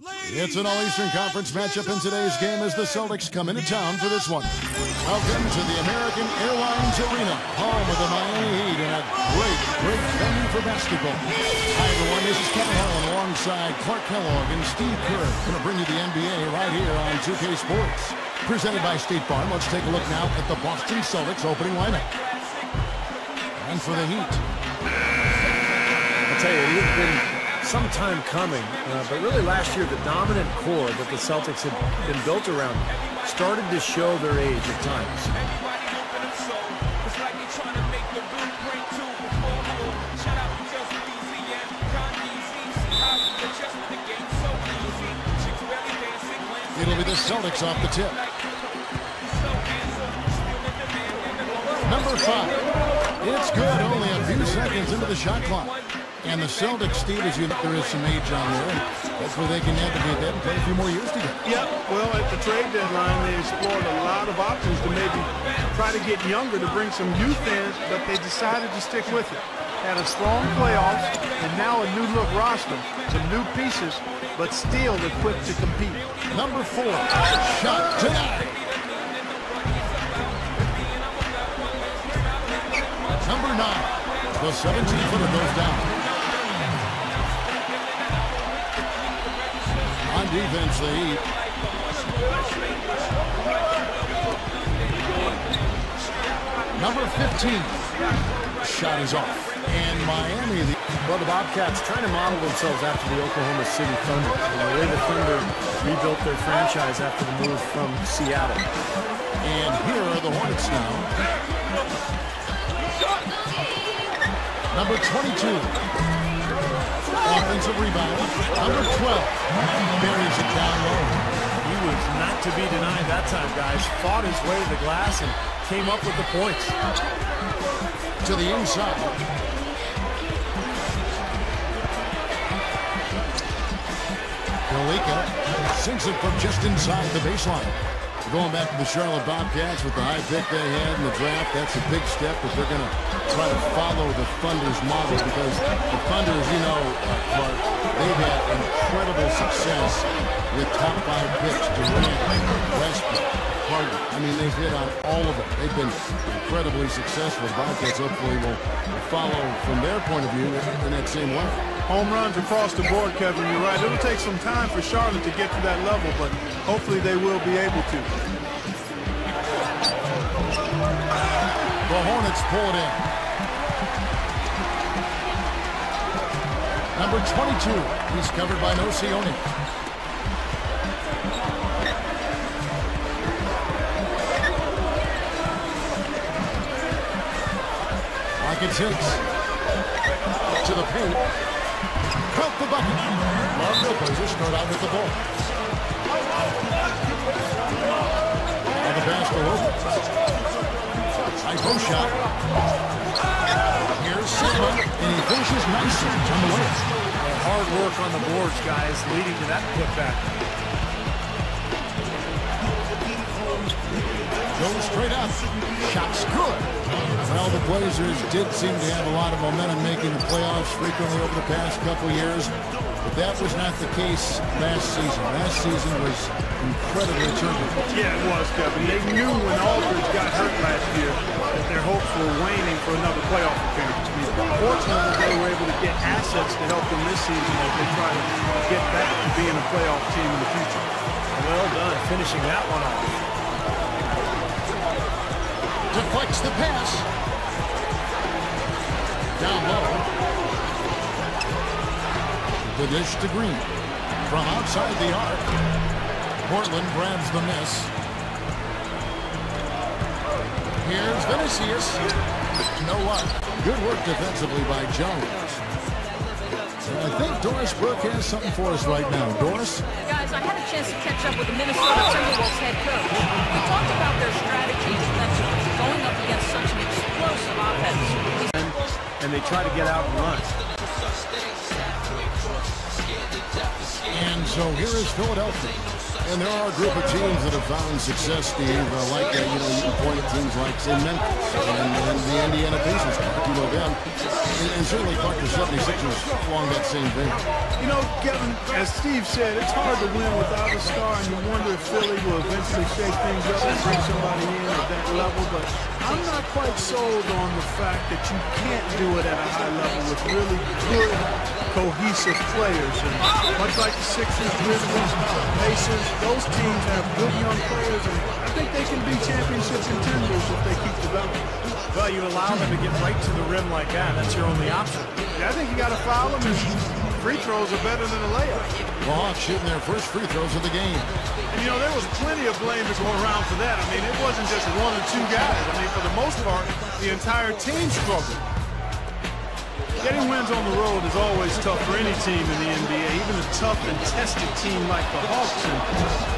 It's an All-Eastern Conference matchup in today's game as the Celtics come into town for this one. Welcome to the American Airlines Arena, home of the Miami Heat, and a great venue for basketball. Hi, everyone. This is Kevin Harlan alongside Clark Kellogg and Steve Kerr. Going to bring you the NBA right here on 2K Sports. Presented by State Farm. Let's take a look now at the Boston Celtics opening lineup. And for the Heat. I'll tell you, it has been some time coming, but really last year the dominant core that the Celtics had been built around started to show their age at times. It'll be the Celtics off the tip. Number 5. It's good, only a few seconds into the shot clock. And the Celtics, Steve, as you know, there is some age on there. Hopefully they can navigate that and play a few more years together. Yeah, well, at the trade deadline, they explored a lot of options to maybe try to get younger to bring some youth in, but they decided to stick with it. Had a strong playoffs, and now a new-look roster. Some new pieces, but still equipped to compete. Number 4, shot tonight. Number 9, the 17-footer goes down. On defense, the Heat. Number 15. Shot is off. And Miami. Well, the Bobcats trying to model themselves after the Oklahoma City Thunder. The way the Thunder rebuilt their franchise after the move from Seattle. And here are the Hornets now. Number 22. Offensive rebound. Number 12. Buries it down low. He was not to be denied that time, guys. Fought his way to the glass and came up with the points. To the inside. Galika sinks it from just inside the baseline. Going back to the Charlotte Bobcats with the high pick they had in the draft, that's a big step if they're going to try to follow the Thunder's model, because the Thunder, as you know, Clark, they've had incredible success with top 5 picks, Durant, Westbrook, Harden. I mean, they've hit on all of them. They've been incredibly successful. Bobcats hopefully will follow from their point of view in that same way. Home runs across the board, Kevin. You're right. It'll take some time for Charlotte to get to that level, but hopefully they will be able to. The Hornets pull it in. Number 22. He's covered by Nocioni. Like it takes. To the paint. Cut the bucket. Love the Blazers start out with the ball. And the pass to Logan. Nice shot. Here's Sigma, and he finishes nicely on the way. Hard work on the boards, guys, leading to that putback. Goes straight up. Shot's good. Well, the Blazers did seem to have a lot of momentum making the playoffs frequently over the past couple years, but that was not the case last season. Last season was incredibly turbulent. Yeah, it was, Kevin. They knew when Aldridge got hurt last year that their hopes were waning for another playoff appearance. Fortunately, they were able to get assets to help them this season as they try to get back to being a playoff team in the future. Well done, finishing that one off. Deflects the pass. Down low. The dish to Green. From outside the arc. Portland grabs the miss. Here's Vinicius. No luck. Good work defensively by Jones. I think Doris Burke has something for us right now. Doris? Guys, I had a chance to catch up with the Minnesota Timberwolves head coach. We talked about their strategy defensively, going up against such an explosive offense. And they try to get out and run. And so here is Philadelphia. And there are a group of teams that have found success, Steve, like that. You know, you can point at teams like, say, Memphis and the Indiana Pacers. You know them. And certainly thought the 76ers along that same vein. You know, Kevin, as Steve said, it's hard to win without a star, and you wonder if Philly will eventually shake things up and bring somebody in at that level. But I'm not quite sold on the fact that you can't do it at a high level with really good, cohesive players. And much like the Sixers, Grizzlies, Pacers, those teams have good young players, and I think they can be championship contenders if they keep developing. Well, you allow them to get right to the rim like that. That's your only option. Yeah, I think you got to foul them, and free throws are better than a layup. The Hawks shooting their first free throws of the game. And, you know, there was plenty of blame to go around for that. I mean, it wasn't just one or two guys. I mean, for the most part, the entire team struggled. Getting wins on the road is always tough for any team in the NBA, even a tough and tested team like the Hawks. And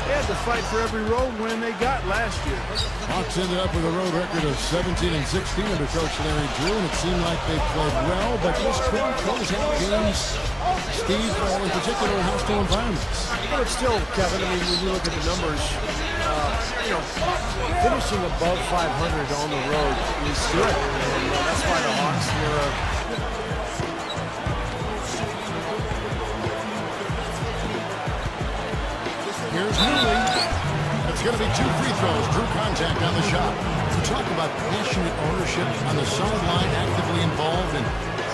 they had to fight for every road win they got last year. Hawks ended up with a road record of 17-16 under Coach Larry Drew, and it seemed like they played well, but just couldn't close out games. Steve, in particular, in hostile environments. But it's still, Kevin, I mean, when you look at the numbers, you know, finishing above 500 on the road is good. And that's why the Hawks were Here's Newley. It's going to be 2 free throws. Drew contact on the shot. We talk about passionate ownership on the sideline, actively involved in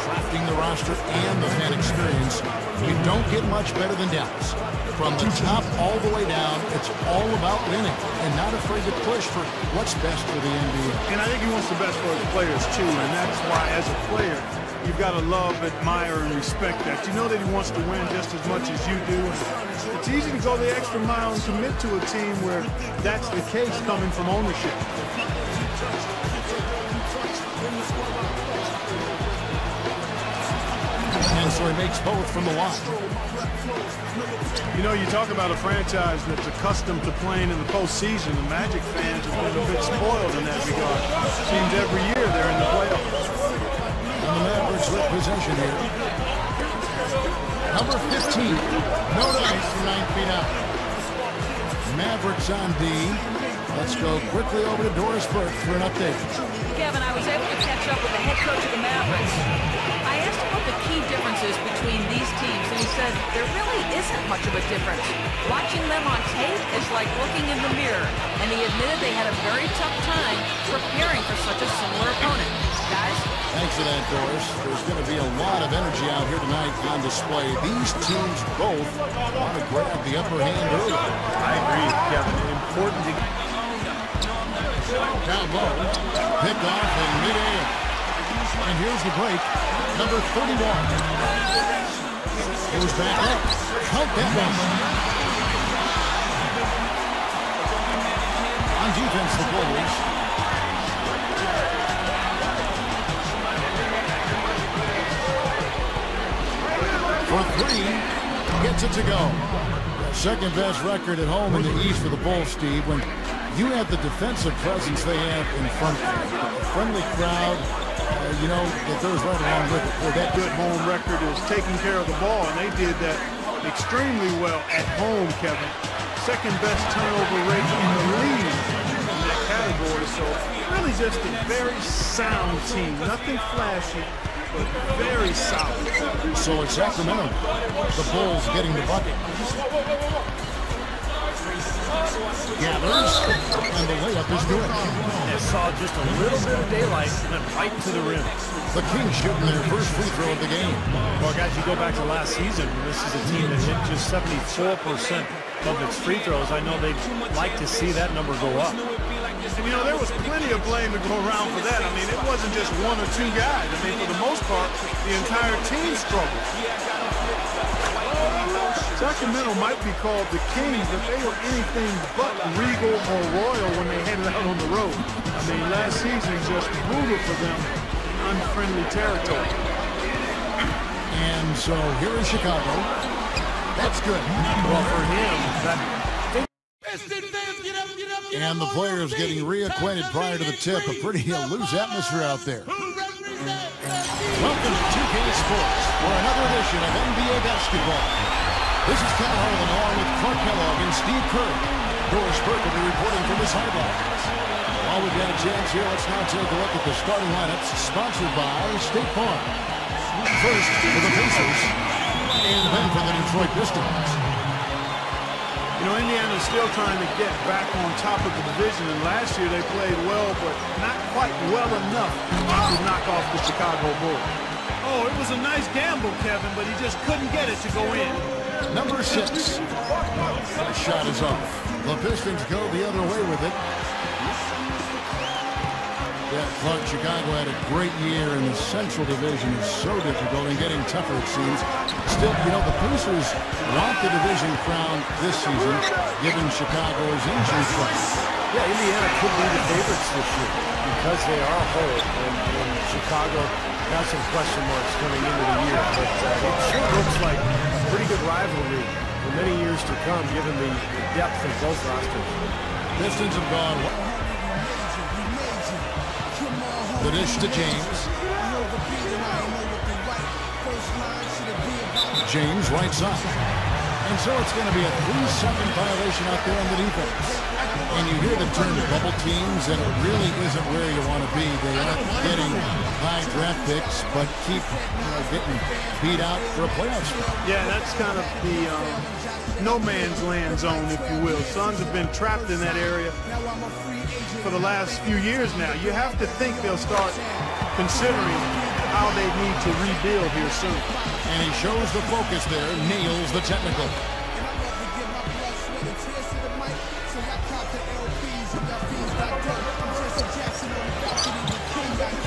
crafting the roster and the fan experience. You don't get much better than Dallas. From the top all the way down, it's all about winning and not afraid to push for what's best for the NBA. And I think he wants the best for his players, too, and that's why, as a player, you've got to love, admire, and respect that. You know that he wants to win just as much as you do. It's easy to go the extra mile and commit to a team where that's the case coming from ownership. And so he makes both from the line. You know, you talk about a franchise that's accustomed to playing in the postseason. The Magic fans have been a bit spoiled in that regard. Seems every year they're in the playoffs. And the Mavericks with possession here. Number 15. No dice from 9 feet out. Mavericks on D. Let's go quickly over to Doris Burke for an update. Kevin, I was able to catch up with the head coach of the Mavericks. I asked him what the key differences between these teams, and he said there really isn't much of a difference. Watching them on tape is like looking in the mirror, and he admitted they had a very tough time preparing for such a similar opponent. Guys? Thanks for that, Doris. There's going to be a lot of energy out here tonight on display. These teams both want to grab the upper hand early. I agree, Kevin. Important to down low, picked off in mid-air. And here's the break, number 31. Goes back up, count that one. On defense, the Bulls. For 3, gets it to go. Second best record at home in the East for the Bulls, Steve. When you have the defensive presence they have in front of a friendly crowd, you know, that goes right along with it. Well, that good home record is taking care of the ball, and they did that extremely well at home, Kevin. Second best turnover rate in the league in that category. So really just a very sound team. Nothing flashy, but very solid. So it's Sacramento. The Bulls getting the bucket. Gathers, and the layup is good. They saw just a little bit of daylight and then right to the rim. The Kings shooting their first free throw of the game. Well, guys, you go back to last season, this is a team that hit just 74% of its free throws. I know they'd like to see that number go up. And, you know, there was plenty of blame to go around for that. I mean, it wasn't just one or two guys. I mean, for the most part, the entire team struggled. Sacramento might be called the Kings, but they were anything but regal or royal when they headed out on the road. I mean, last season just brutal for them in unfriendly territory. And so here in Chicago, that's good. Well, for him, that... And the players getting reacquainted prior to the tip. A pretty loose atmosphere out there. Welcome to 2K Sports for another edition of NBA basketball. This is Ken Harlan along with Clark Kellogg and Steve Kerr. Doris Burke will be reporting from the sidelines. While we've got a chance here, let's now take a look at the starting lineups sponsored by State Farm. First for the Pacers, and then for the Detroit Pistons. You know, Indiana's still trying to get back on top of the division, and last year they played well, but not quite well enough to knock off the Chicago Bulls. Oh, it was a nice gamble, Kevin, but he just couldn't get it to go in. Number 6. That shot is off. The Pistons go the other way with it. Yeah, Clark, Chicago had a great year, and the Central Division is so difficult and getting tougher, it seems. Still, you know, the Pacers want the division crown this season, given Chicago's injury trouble. Yeah, Indiana could be the favorites this year because they are a whole, and Chicago has some question marks coming into the year. But it sure looks like a pretty good rivalry for many years to come, given the depth of both rosters. Pistons have gone. The dish to James. James right side. And so it's going to be a 3-second violation out there on the defense. And you hear the term bubble teams, and it really isn't where you want to be. They aren't getting high draft picks, but keep getting beat out for a playoff spot. Yeah, that's kind of the no man's land zone, if you will. Suns have been trapped in that area for the last few years now. You have to think they'll start considering how they need to rebuild here soon. And he shows the focus there, nails the technical.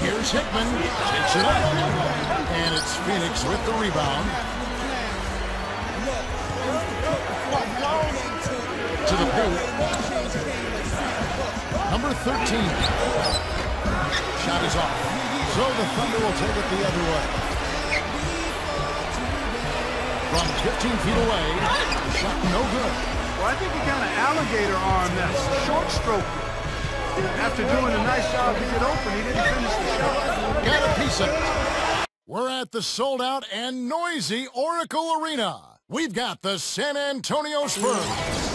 Here's Hickman, takes it up, and it's Phoenix with the rebound. To the paint. Number 13. Shot is off. So the Thunder will take it the other way. From 15 feet away, shot no good. Well, I think he kind of alligator armed that short stroke. After doing a nice job to get open, he didn't finish the shot. Got a piece of it. We're at the sold-out and noisy Oracle Arena. We've got the San Antonio Spurs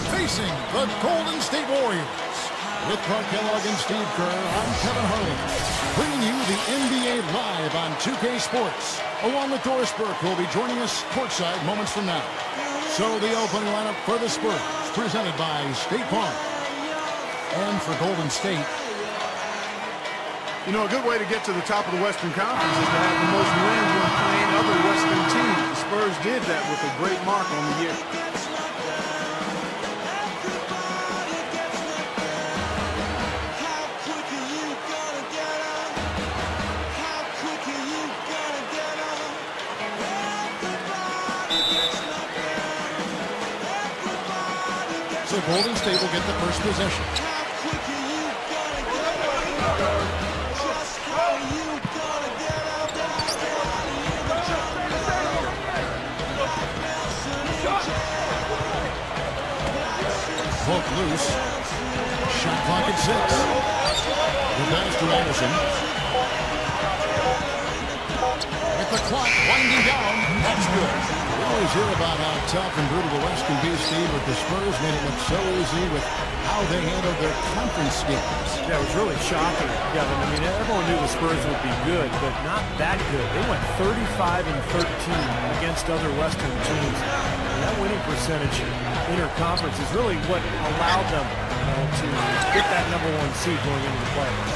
facing the Golden State Warriors. With Clark Kellogg and Steve Kerr, I'm Kevin Harlan, bringing you the NBA live on 2K Sports, along with Doris Burke, who will be joining us courtside moments from now. So the opening lineup for the Spurs, presented by State Farm. And for Golden State, you know, a good way to get to the top of the Western Conference is to have the most wins when playing other Western teams. The Spurs did that with a great mark on the year. So Golden State will get the first possession. Hook loose. Shot clock at 6. The pass to Anderson. With the clock winding down, that's good. We always hear about how tough and brutal the West can be, Steve, but the Spurs made it look so easy with how they handled their conference games. Yeah, it was really shocking, Kevin. I mean, everyone knew the Spurs would be good, but not that good. They went 35-13 against other Western teams. And that winning percentage interconference is really what allowed them to get that #1 seed going into the playoffs.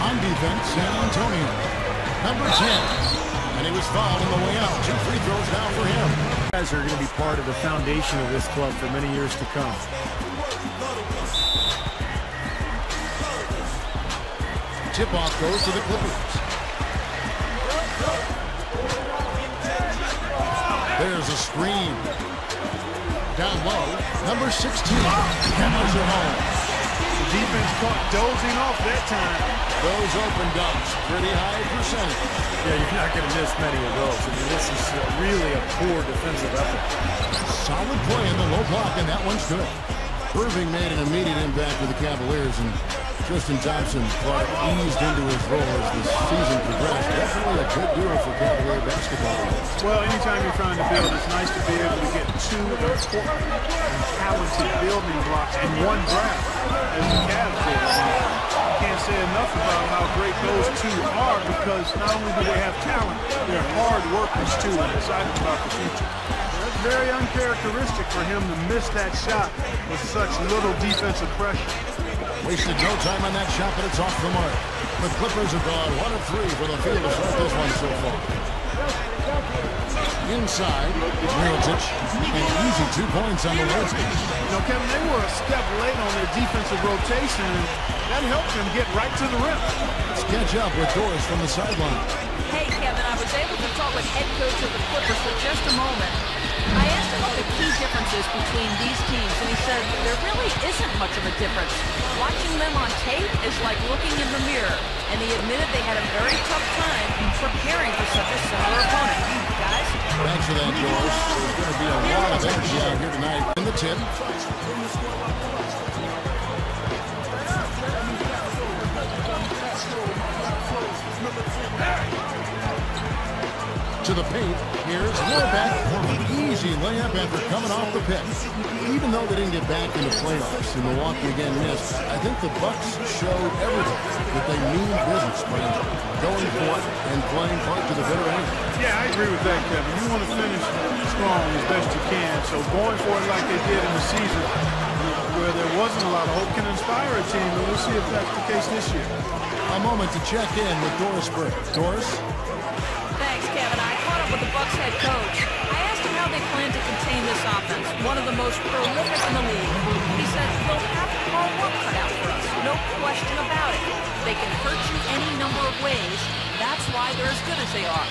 On defense, San Antonio. Number 10. And he was fouled on the way out. 2 free throws now for him. Guys are going to be part of the foundation of this club for many years to come. Tip-off goes to the Clippers. There's a screen. Down low, number 16. Hammers it home. The defense caught dozing off that time. Those open dunks, pretty high percentage. Yeah, you're not going to miss many of those. I mean, this is really a poor defensive effort. Solid play in the low block, and that one's good. Irving made an immediate impact with the Cavaliers, and Tristan Thompson Clark eased into his role as the season progressed. Definitely a good duo for Cavalier basketball. Well, anytime you're trying to build, it's nice to be able to get 2 important and talented building blocks in one draft, as the Cavs did. can't say enough about how great those two are, because not only do they have talent, they're hard workers too. I'm excited about the future. That's very uncharacteristic for him to miss that shot with such little defensive pressure. Wasted no time on that shot, but it's off the mark. The Clippers have gone 1 of 3 for the field to start this one so far. Inside, Mirotic, an easy 2 points on the way. You know, Kevin, they were a step late on their defensive rotation, and that helped them get right to the rim. Let's catch up with Doris from the sideline. Hey, Kevin, I was able to talk with head coach of the Clippers for just a moment. I asked him what the key differences between these teams, and he said there really isn't much of a difference. Watching them on tape is like looking in the mirror, and he admitted they had a very tough time preparing for such a similar opponent. Guys? Thanks for that, Doris. There's going to be a lot of energy out here tonight in the tip. To the paint, here's Novak for an easy layup after coming off the pick. Even though they didn't get back into playoffs and Milwaukee again missed, I think the Bucks showed everybody that they mean business by going for it and playing hard to the bitter end. Yeah, I agree with that, Kevin. You want to finish strong as best you can, so going for it like they did in the season where there wasn't a lot of hope can inspire a team, and we'll see if that's the case this year. A moment to check in with Doris Burke. Doris? Thanks, Kevin. I caught up with the Bucks head coach. I asked him how they plan to contain this offense, one of the most prolific in the league. He said they'll have hard work cut out for us, no question about it. They can hurt you any number of ways. That's why they're as good as they are.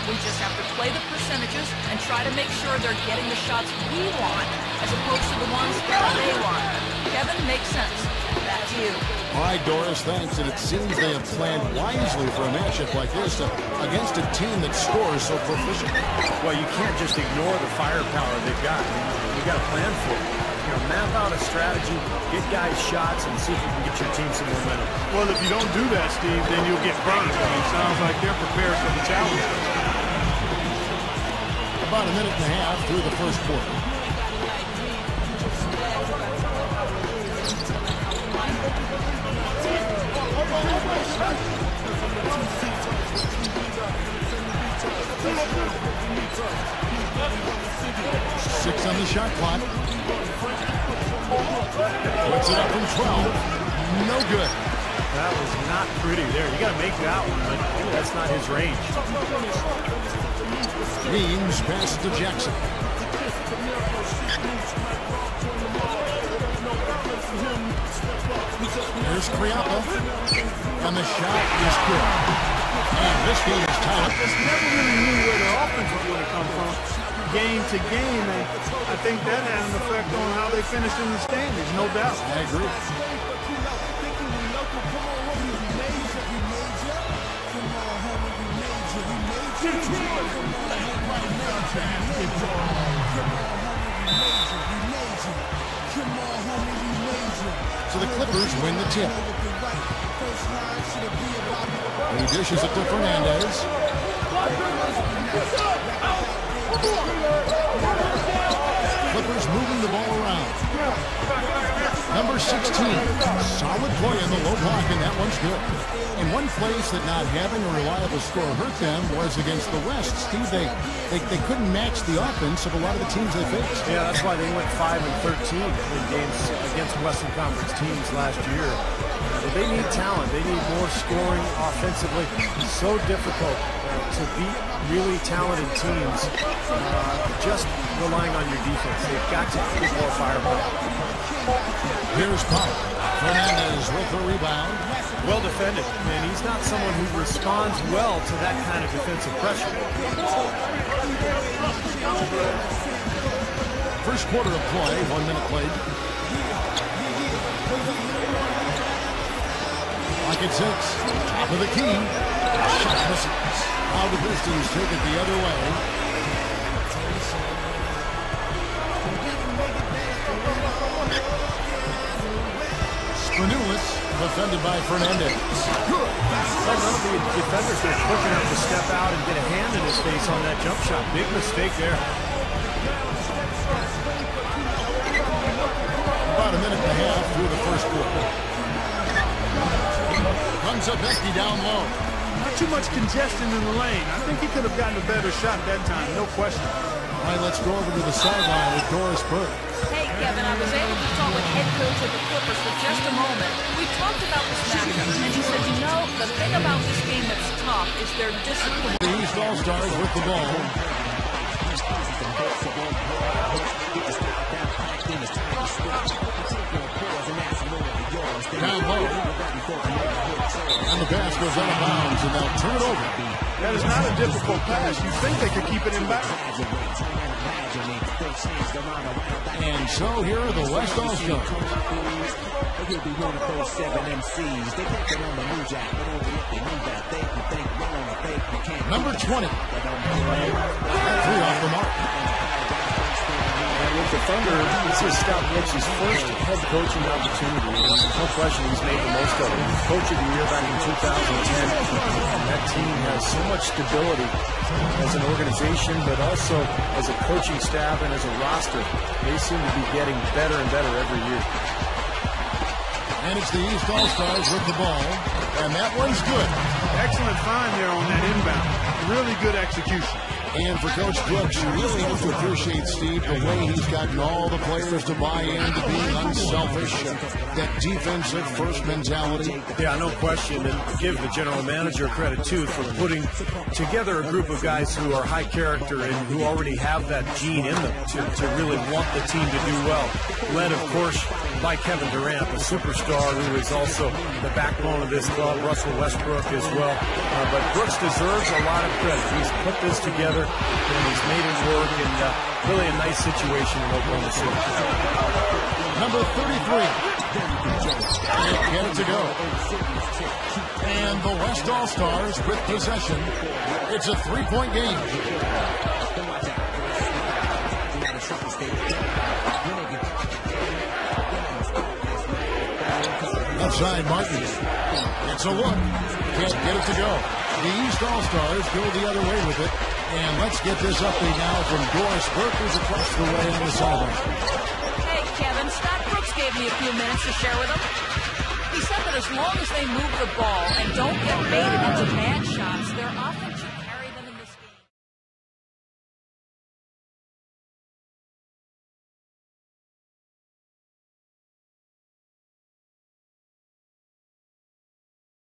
We just have to play the percentages and try to make sure they're getting the shots we want as opposed to the ones that they want. Kevin, makes sense. Back to you. All right, Doris, thanks. And it seems they have planned wisely for a matchup like this against a team that scores so proficient. Well, you can't just ignore the firepower they've got. You got to plan for it. You know, map out a strategy, get guys shots, and see if you can get your team some momentum. Well, if you don't do that, Steve, then you'll get burned. It sounds like they're prepared for the challenge. About a minute and a half through the first quarter. Six on the shot clock. Puts it up from 12. No good. That was not pretty there. You got to make that one, but maybe that's not his range. Weems passes to Jackson. Here's Kriapa. And the shot is good. And this game is tied. Just never really knew where their offense was going to come from game to game, and I think that had an effect on how they finished in the standings, no doubt. I agree. So the Clippers win the tip. He dishes it to Fernandez. Clippers moving the ball around. Number 16, solid play in the low block, and that one's good. And one place that not having a reliable score hurt them was against the West. Steve, they couldn't match the offense of a lot of the teams they faced. Yeah, that's why they went 5 and 13 in games against Western Conference teams last year. But they need talent. They need more scoring offensively. It's so difficult to beat really talented teams just relying on your defense. They've got to get more firepower. Here's Pop. Fernandez with the rebound. Well defended, and he's not someone who responds well to that kind of defensive pressure. First quarter of play, 1 minute played. Clock at 6. Top of the key. Shot misses. Now the Pistons take it the other way. Spanulis, defended by Fernandez. Well, none of the defenders were quick enough to step out and get a hand in his face on that jump shot. Big mistake there. About a minute and a half through the first quarter. Comes up empty down low. Not too much congestion in the lane. I think he could have gotten a better shot that time, no question. All right, let's go over to the sideline with Doris Burke. Hey, Kevin, I was able to talk with head coach of the Clippers for just a moment. We talked about this matchup, and he said, you know, the thing about this game that's tough is their discipline. The East All-Stars with the ball. Down low. And the pass goes out of bounds, and they'll turn it over. That is not a difficult pass. You think they could keep it in bounds. And so here are the West All-Stars. Number 20. 3 off the mark. And with the Thunder, this is Scott Brooks' first head coaching opportunity. No question he's made the most of it. Coach of the year back in 2010. And that team has so much stability as an organization, but also as a coaching staff and as a roster. They seem to be getting better and better every year. And it's the East All-Stars with the ball. And that one's good. Excellent find there on that inbound. Really good execution. And for Coach Brooks, you really have to appreciate, Steve, the way he's gotten all the players to buy into being unselfish, that defensive first mentality. Yeah, no question. And give the general manager credit, too, for putting together a group of guys who are high character and who already have that gene in them to really want the team to do well. Led, of course, by Kevin Durant, a superstar who is also the backbone of this club, Russell Westbrook as well. But Brooks deserves a lot of credit. He's put this together and he's made it work, and really a nice situation in Oklahoma City. Number 33. Get it to go. And the West All-Stars with possession. It's a 3-point game. Outside Martin. It's a look. Can't get it to go. The East All-Stars go the other way with it. And let's get this update now from Doris Burke, who's across the way on the sideline. Hey, Kevin, Scott Brooks gave me a few minutes to share with him. He said that as long as they move the ball and don't get baited into bad shots, their offense